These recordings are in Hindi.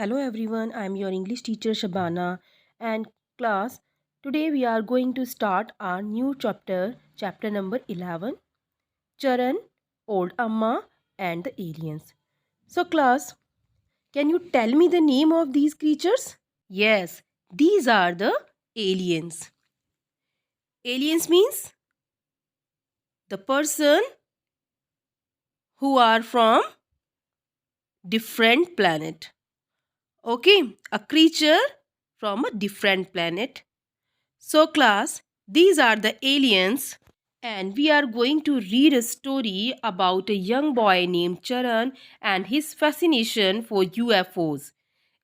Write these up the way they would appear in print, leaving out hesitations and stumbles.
Hello everyone, I am your English teacher Shabana and class. Today we are going to start our new chapter number 11, Charan, Old Amma and the Aliens. So class, can you tell me the name of these creatures? Yes, these are the aliens. Aliens means the person who are from different planet. Okay, a creature from a different planet. So, class, these are the aliens, and we are going to read a story about a young boy named Charan and his fascination for UFOs.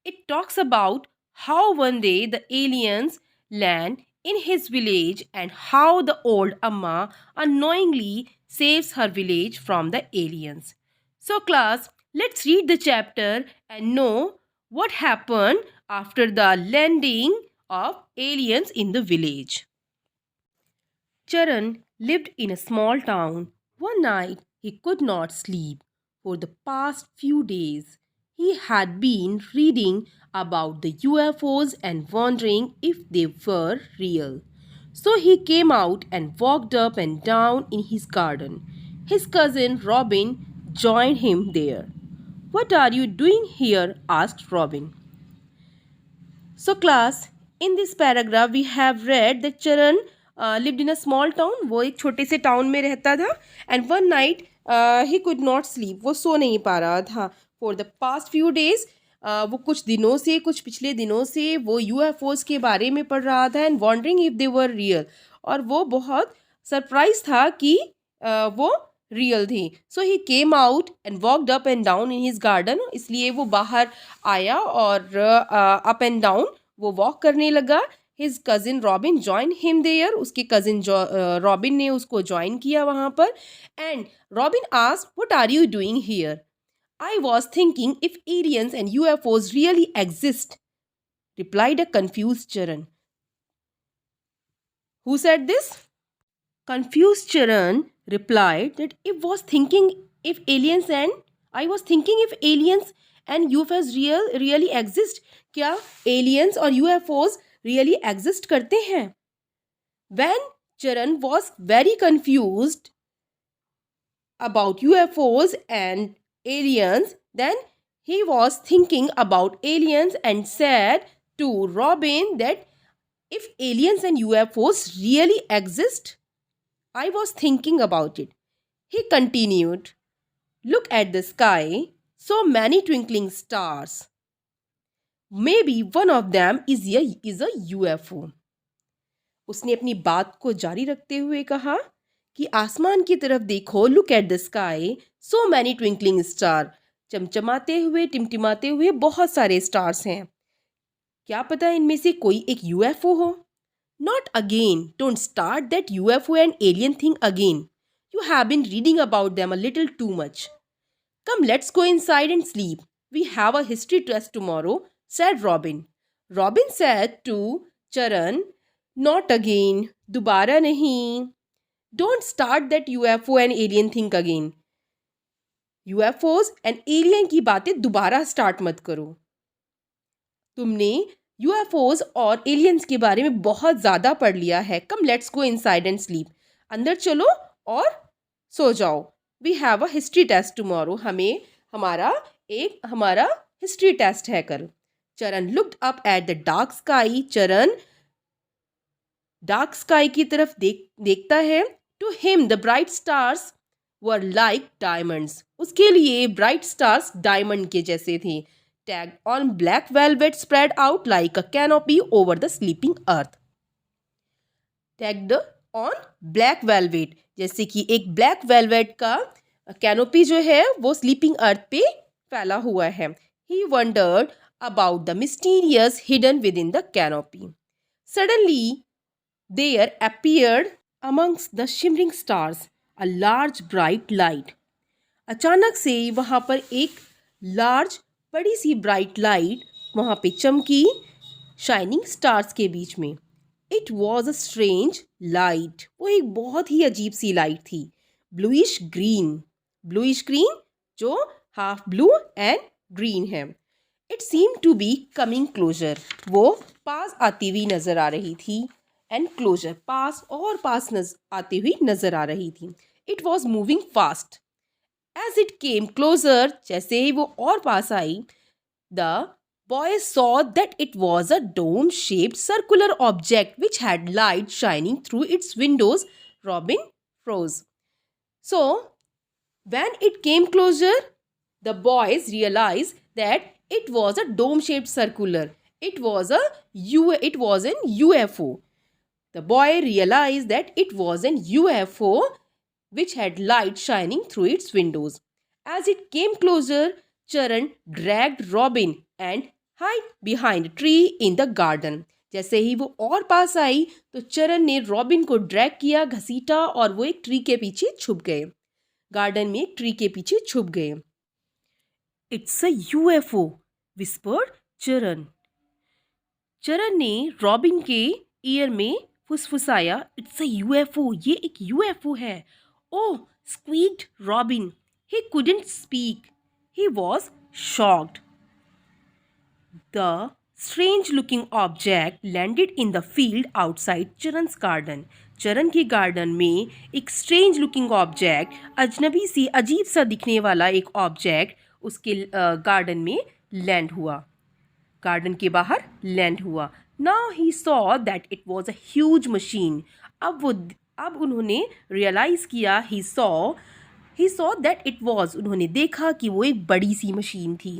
It talks about how one day the aliens land in his village and how the old Amma unknowingly saves her village from the aliens. So, class, let's read the chapter and know what happened after the landing of aliens in the village. Charan lived in a small town. One night he could not sleep. For the past few days, he had been reading about the UFOs and wondering if they were real. So he came out and walked up and down in his garden. His cousin Robin joined him there. "What are you doing here?" asked Robin. So, class, in this paragraph we have read that Charan lived in a small town. वो एक छोटे से टाउन में रहता था. And one night he could not sleep. वो सो नहीं पा रहा था. For the past few days वो कुछ दिनों से, कुछ पिछले दिनों से वो UFOs के बारे में पढ़ रहा था and wondering if they were real. और वो बहुत सरप्राइज था कि वो रियल थी. So he came out and walked up and down in his garden. इसलिए वो बाहर आया और अप एंड डाउन वो वॉक करने लगा. His cousin Robin joined him there. उसके कजिन रॉबिन ने उसको ज्वाइन किया वहाँ पर. And Robin asked, "what are you doing here?" "I was thinking if aliens and UFOs really exist," replied a confused Charan. Who said this? Confused Charan replied that it was thinking if aliens and I was thinking if aliens and UFOs really exist. क्या aliens और UFOs really exist करते हैं? When Charan was very confused about UFOs and aliens, then he was thinking about aliens and said to Robin that if aliens and UFOs really exist, I was thinking about it. He continued, "Look at the sky, so many twinkling stars. Maybe one of them is a UFO." उसने अपनी बात को जारी रखते हुए कहा कि आसमान की तरफ देखो. Look at the sky, so many twinkling star. चमचमाते हुए, टिमटिमाते हुए बहुत सारे स्टार्स हैं. क्या पता इनमें से कोई एक UFO हो. Not again. Don't start that UFO and alien thing again. You have been reading about them a little too much. Come, let's go inside and sleep. We have a history test tomorrow, said Robin. Robin said to Charan, "Not again. Dobara nahi. Don't start that UFO and alien thing again. UFOs and alien की बातें दोबारा स्टार्ट मत करो. तुमने UFOs और एलियंस के बारे में बहुत ज़्यादा पढ़ लिया है. Come let's go inside and sleep. अंदर चलो और सो जाओ. We have a history test tomorrow. हमें हमारा हिस्ट्री टेस्ट है कल. Charan looked up at the dark sky. Charan dark sky की तरफ देखता है. To him the bright stars were like diamonds. उसके लिए ब्राइट स्टार्स डायमंड के जैसे थे. Tagged on black velvet spread out like a canopy over the sleeping earth. Tagged on black velvet, जैसे कि एक black velvet का canopy जो है वो sleeping earth पे फैला हुआ है. He wondered about the mysterious hidden within the canopy. Suddenly, there appeared amongst the shimmering stars a large bright light. अचानक से वहाँ पर एक large बड़ी सी ब्राइट लाइट वहाँ पे चमकी शाइनिंग स्टार्स के बीच में. It was a strange light. वो एक बहुत ही अजीब सी लाइट थी. ब्लूइश ग्रीन जो हाफ ब्लू एंड ग्रीन है. It seem to be coming closer, वो पास आती हुई नजर आ रही थी, एंड क्लोजर पास और पास आती हुई नजर आ रही थी. It was moving fast. As it came closer, जैसे ही वो और पास आई, the boy saw that it was a dome-shaped circular object which had light shining through its windows. Robin froze. So, when it came closer, the boys realized that it was a dome-shaped circular. It was an UFO. The boy realized that it was an UFO which had light shining through its windows. As it came closer, Charan dragged Robin and hid behind a tree in the garden. जैसे ही वो और पास आई तो चरण ने रॉबिन को ड्रैग किया, घसीटा, और वो एक ट्री के पीछे छुप गए. गार्डन में एक ट्री के पीछे छुप गए. इट्स अ यूएफओ, विस्पर्ड चरण. चरण ने रॉबिन के ईयर में फुसफुसाया, इट्स अ यूएफओ, ये एक यूएफओ है. ओह, squeaked Robin. He couldn't speak. He was shocked. The strange-looking object landed in the field outside Charan's garden. चरण के गार्डन में एक स्ट्रेंज लुकिंग ऑब्जेक्ट, अजनबी सी अजीब सा दिखने वाला एक ऑब्जेक्ट उसके गार्डन में लैंड हुआ, गार्डन के बाहर लैंड हुआ. Now he saw that it was a huge machine. अब उन्होंने रियलाइज किया, he saw that it was, उन्होंने देखा कि वो एक बड़ी सी मशीन थी.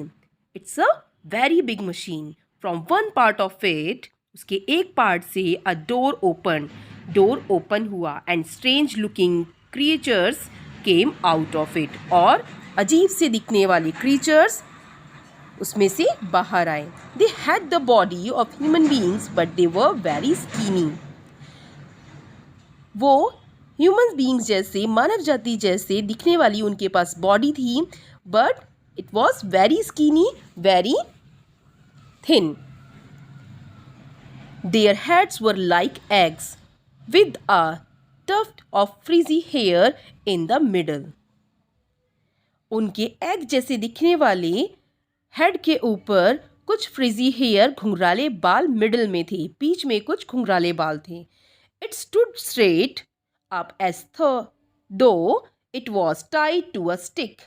It's a very big machine. From one part of it, उसके एक पार्ट से, अ डोर ओपन हुआ, and strange looking creatures came out of it, और अजीब से दिखने वाले क्रिएचर्स उसमें से बाहर आए. They had the body of human beings but they were very skinny. वो ह्यूमन बीइंग्स जैसे, मानव जाति जैसे दिखने वाली उनके पास बॉडी थी, but it was very skinny, very thin. Their heads were like eggs with a tuft of frizzy hair in the middle. उनके एग जैसे दिखने वाले हेड के ऊपर कुछ फ्रिजी हेयर, घुंघराले बाल मिडल में थे, बीच में कुछ घुंघराले बाल थे. It stood straight up as though it was tied to a stick.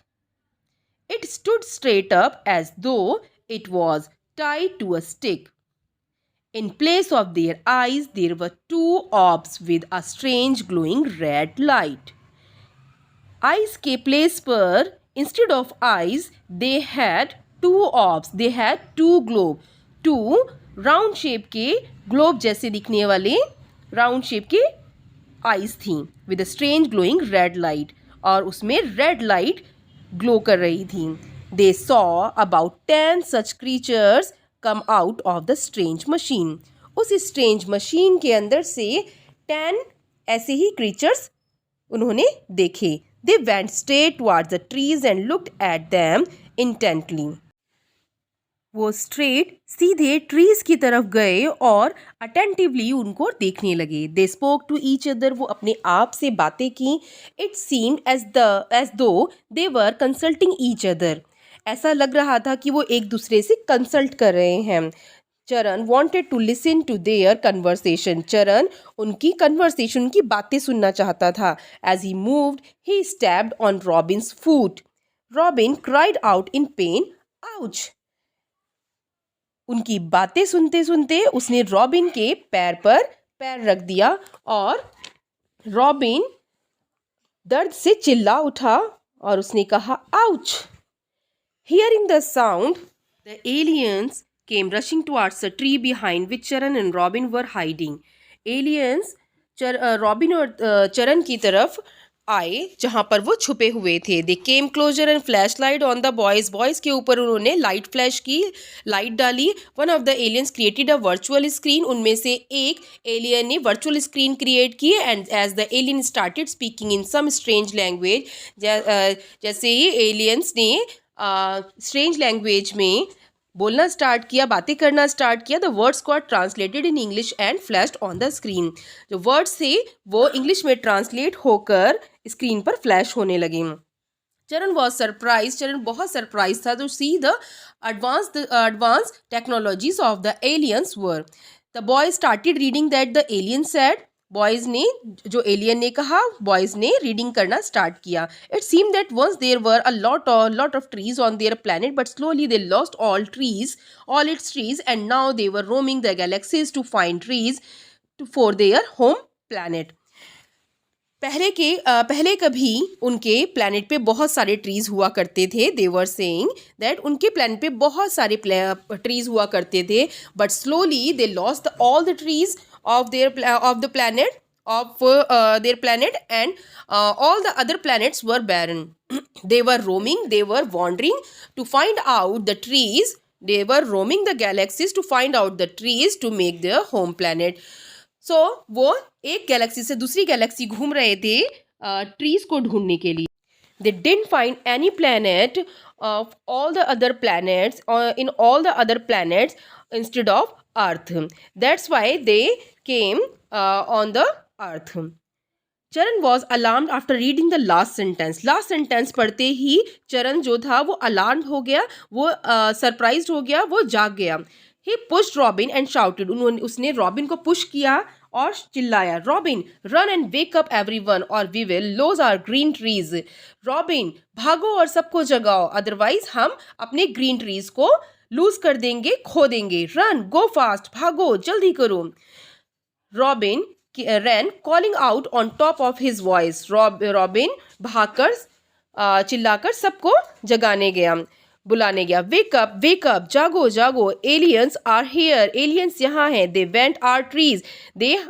It stood straight up as though it was tied to a stick. In place of their eyes, there were two orbs with a strange glowing red light. Eyes के place पर, instead of eyes, they had two orbs. They had two globe. Two round shape के globe जैसे दिखने वाले round shape के eyes थी, with a strange glowing red light. और उसमें red light glow कर रही थी. They saw about 10 such creatures come out of the strange machine. उस strange machine के अंदर से 10 ऐसे ही creatures उन्होंने देखे. They went straight towards the trees and looked at them intently. वो straight सीधे trees की तरफ गए और attentively उनको देखने लगे. They spoke to each other. वो अपने आप से बातें की. It seemed as though they were consulting each other. ऐसा लग रहा था कि वो एक दूसरे से कंसल्ट कर रहे हैं. चरण wanted to listen to their conversation. चरण उनकी conversation, उनकी बातें सुनना चाहता था. As he moved, he stepped on Robin's foot. Robin cried out in pain, ouch. उनकी बातें सुनते सुनते उसने रॉबिन के पैर पर पैर रख दिया और रॉबिन दर्द से चिल्ला उठा और उसने कहा, ouch. Hearing the sound, the aliens came rushing towards a tree behind which Charan and Robin were hiding. Aliens robin और चरण की तरफ आए जहाँ पर वो छुपे हुए थे. They came closer and flashlight on the boys. Boys के ऊपर उन्होंने लाइट फ्लैश की, लाइट डाली. One of the aliens created a virtual screen. उनमें से एक एलियन ने वर्चुअल स्क्रीन क्रिएट की. And as the alien started speaking in some strange language, जैसे ही एलियंस ने स्ट्रेंज लैंग्वेज में बोलना स्टार्ट किया, बातें करना स्टार्ट किया, the words got translated in English and flashed on the screen. जो वर्ड्स थे वो इंग्लिश में ट्रांसलेट होकर स्क्रीन पर फ्लैश होने लगे. चरण वॉज सरप्राइज, चरण बहुत सरप्राइज था to see the advanced technologies of the aliens were. The boy started reading that the alien said. Boys ने, जो एलियन ने कहा, बॉयज ने रीडिंग करना स्टार्ट किया. It seem that once there were a lot of trees on their planet, but slowly they lost all its trees, and now they were roaming the galaxies to find trees for their home planet. पहले कभी उनके प्लैनेट पे बहुत सारे ट्रीज हुआ करते थे. दे वर सेइंग दैट उनके प्लैनेट पे बहुत सारे ट्रीज हुआ करते थे, but slowly they lost all the trees of the planet of their planet, and all the other planets were barren. They were roaming, they were wandering to find out the trees. They were roaming the galaxies to find out the trees to make their home planet. So वो एक गैलेक्सी से दूसरी गैलेक्सी घूम रहे थे ट्रीज को ढूंढने के लिए. They didn't find any planet of all the other planets, in all the other planets instead of Earth. That's why they came on the Earth. चरण was alarmed after reading the last sentence. Last sentence पढ़ते ही चरण जो था वो अलार्म्ड हो गया, वो सरप्राइज्ड हो गया, वो जाग गया. He pushed Robin and shouted. उसने रॉबिन को पुश किया और चिल्लाया, Robin run and wake up everyone और we will lose our green trees. Robin भागो और सबको जगाओ, अदरवाइज हम अपने ग्रीन ट्रीज को लूज कर देंगे, खो देंगे. रन, गो फास्ट, भागो, जल्दी करो. Robin ran calling out on top of his voice. Robin भागकर चिल्लाकर सबको जगाने गया, बुलाने गया. वेक अप, जागो जागो, एलियंस आर हियर, एलियंस यहाँ हैं. दे वेंट आर ट्रीज,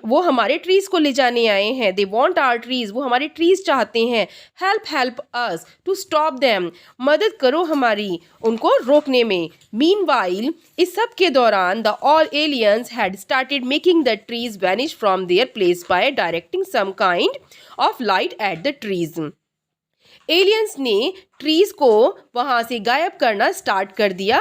वो हमारे ट्रीज को ले जाने आए हैं. दे वॉन्ट आर ट्रीज, वो हमारे ट्रीज चाहते हैं. Help us to stop them, मदद करो हमारी उनको रोकने में. मीनवाइल, इस सब के दौरान the all aliens had started making the trees vanish from their place by directing some kind of light at the trees. Aliens ने ट्रीज को वहाँ से गायब करना स्टार्ट कर दिया,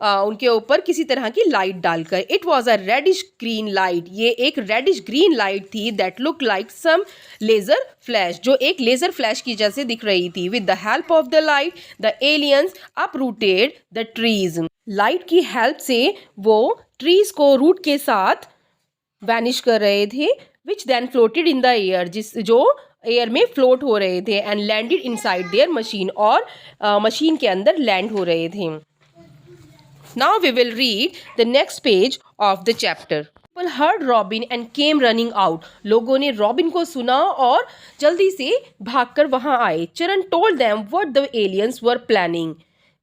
उनके ऊपर किसी तरह की लाइट डालकर. It was a reddish green light, ये एक रेडिश ग्रीन लाइट थी. That look like some laser flash, जो एक लेज़र फ्लैश की जैसे दिख रही थी. With the help of the light the aliens uprooted the trees. Light की हेल्प से वो ट्रीज को रूट के साथ वैनिश कर रहे थे. Which then floated in the air, जो एयर में फ्लोट हो रहे थे. And landed inside their machine, और मशीन के अंदर लैंड हो रहे थे. Now we will read the next page of the chapter. People heard Robin and came running out. लोगों ने रॉबिन को सुना और जल्दी से भागकर वहां आए. चरण told them what the aliens were planning.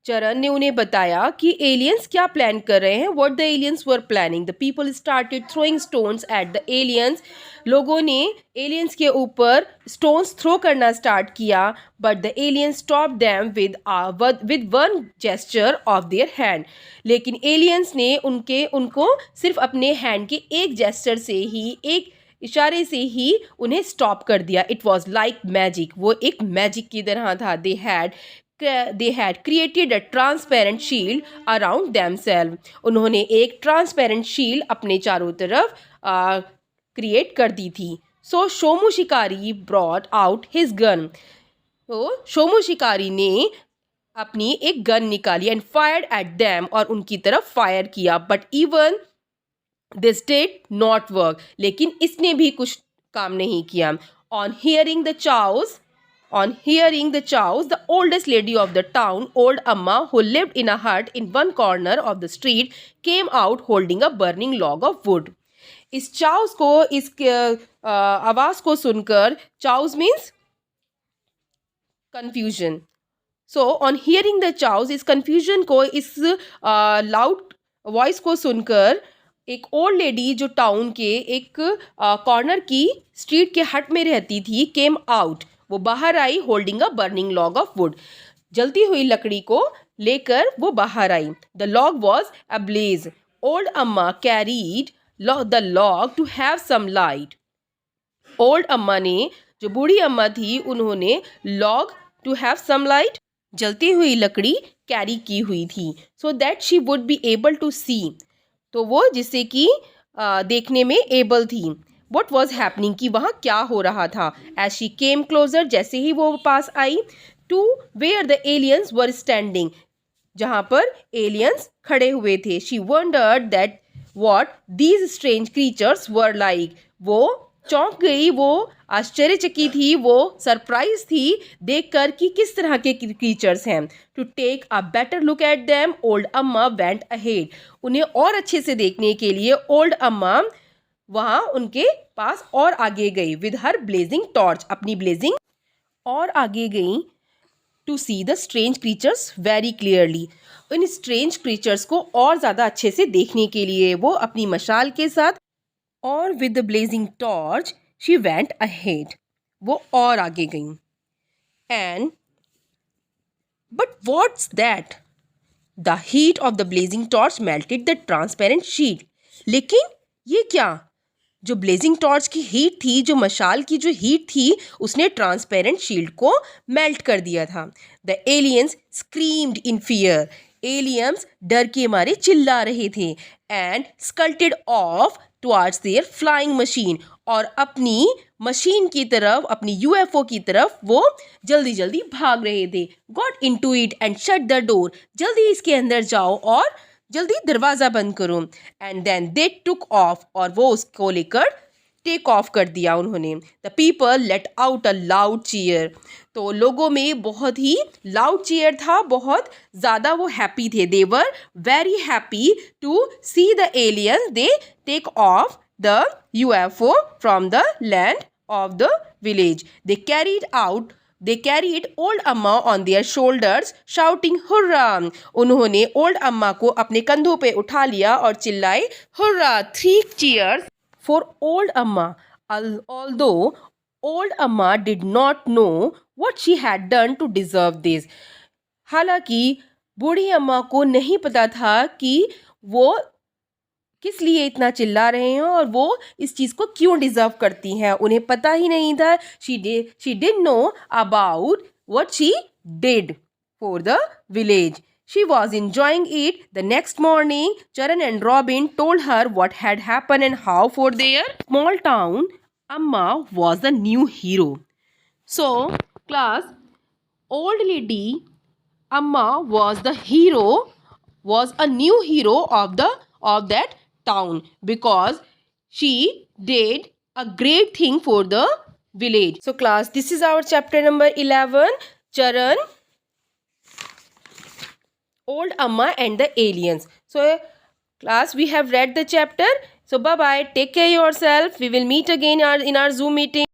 चरण ने उन्हें बताया कि एलियंस क्या प्लान कर रहे हैं. What the aliens were planning. The people started throwing stones at the aliens. लोगों ने एलियंस के ऊपर स्टोन्स थ्रो करना स्टार्ट किया. But the aliens stop them with one gesture of their hand. लेकिन एलियंस ने उनको सिर्फ अपने हैंड के एक जेस्चर से ही, एक इशारे से ही उन्हें स्टॉप कर दिया. इट वॉज लाइक मैजिक, वो एक मैजिक की तरह था. They had created a transparent shield around themselves. उन्होंने एक ट्रांसपेरेंट शील्ड अपने चारों तरफ क्रिएट कर दी थी. सो शोमू शिकारी ब्रॉट आउट हिज गन. तो शोमू शिकारी ने अपनी एक गन निकाली एंड फायर्ड एट देम, और उनकी तरफ फायर किया. But even this did not work, लेकिन इसने भी कुछ काम नहीं किया. On hearing the chows, the oldest lady of the town, old Amma, who lived in a hut in one corner of the street, came out holding a burning log of wood. इस chows को, इस आवाज को सुनकर, chows means confusion. So on hearing the chows, इस confusion को, इस loud voice को सुनकर एक ओल्ड लेडी जो टाउन के एक कॉर्नर की स्ट्रीट के हट में रहती थी, केम आउट, वो बाहर आई, holding a burning log of wood. जलती हुई लकड़ी को लेकर वो बाहर आई. The log was ablaze. Old Amma carried the log to have some light. Old Amma ने, जो बूढ़ी अम्मा थी, उन्होंने log to have some light, जलती हुई लकड़ी कैरी की हुई थी. So that she would be able to see, तो वो जिससे कि देखने में एबल थी. What was happening, कि वहाँ क्या हो रहा था. As she came closer, जैसे ही वो पास आई, to where the aliens were standing, जहाँ पर aliens खड़े हुए थे. She wondered that what these strange creatures were like. वो चौंक गई, वो आश्चर्यचकित थी, वो सरप्राइज थी देखकर कि किस तरह के क्रीचर्स हैं. To take a better look at them old Amma went ahead. उन्हें और अच्छे से देखने के लिए ओल्ड अम्मा वहाँ उनके पास और आगे गई. विद हर ब्लेजिंग टॉर्च, अपनी ब्लेजिंग और आगे गई. To see the strange creatures very clearly. इन स्ट्रेंज क्रीचर्स को और ज़्यादा अच्छे से देखने के लिए वो अपनी मशाल के साथ और with the blazing torch she went ahead. वो और आगे गई. And but what's that? The heat of the blazing torch melted the transparent sheet. लेकिन ये क्या? जो ब्लेजिंग टॉर्च की हीट थी, जो मशाल की जो हीट थी, उसने ट्रांसपेरेंट शील्ड को मेल्ट कर दिया था. The aliens screamed in fear. Aliens डर के मारे चिल्ला रहे थे. And scuttled off towards their flying machine. और अपनी मशीन की तरफ, अपनी यूएफओ की तरफ वो जल्दी जल्दी भाग रहे थे. Got into it and shut the door. जल्दी इसके अंदर जाओ और जल्दी दरवाज़ा बंद करो. And then they took off. और वो उसको लेकर टेक ऑफ कर दिया उन्होंने. The people let out a loud cheer. तो लोगों में बहुत ही लाउड चीयर था, बहुत ज़्यादा वो हैप्पी थे. They were very happy to see the aliens. They take off the UFO from the land of the village. They carried old Amma on their shoulders shouting hurrah. उन्होंने old अम्मा को अपने कंधों पे उठा लिया और चिल्लाए hurrah. 3 cheers for old Amma. Although old Amma did not know what she had done to deserve this. हालांकि बूढ़ी अम्मा को नहीं पता था कि वो किस लिए इतना चिल्ला रहे हैं और वो इस चीज़ को क्यों डिज़र्व करती हैं. उन्हें पता ही नहीं था. She didn't know about what she did for the village. She was enjoying it. The next morning, Charan and Robin told her what had happened and how for their small town, Amma was the new hero. So, class, old lady Amma was the hero, was a new hero of that town because she did a great thing for the village. So class, this is our chapter number 11, Charan, Old Amma and the aliens. So class, we have read the chapter. So bye bye, take care yourself. We will meet again in our Zoom meeting.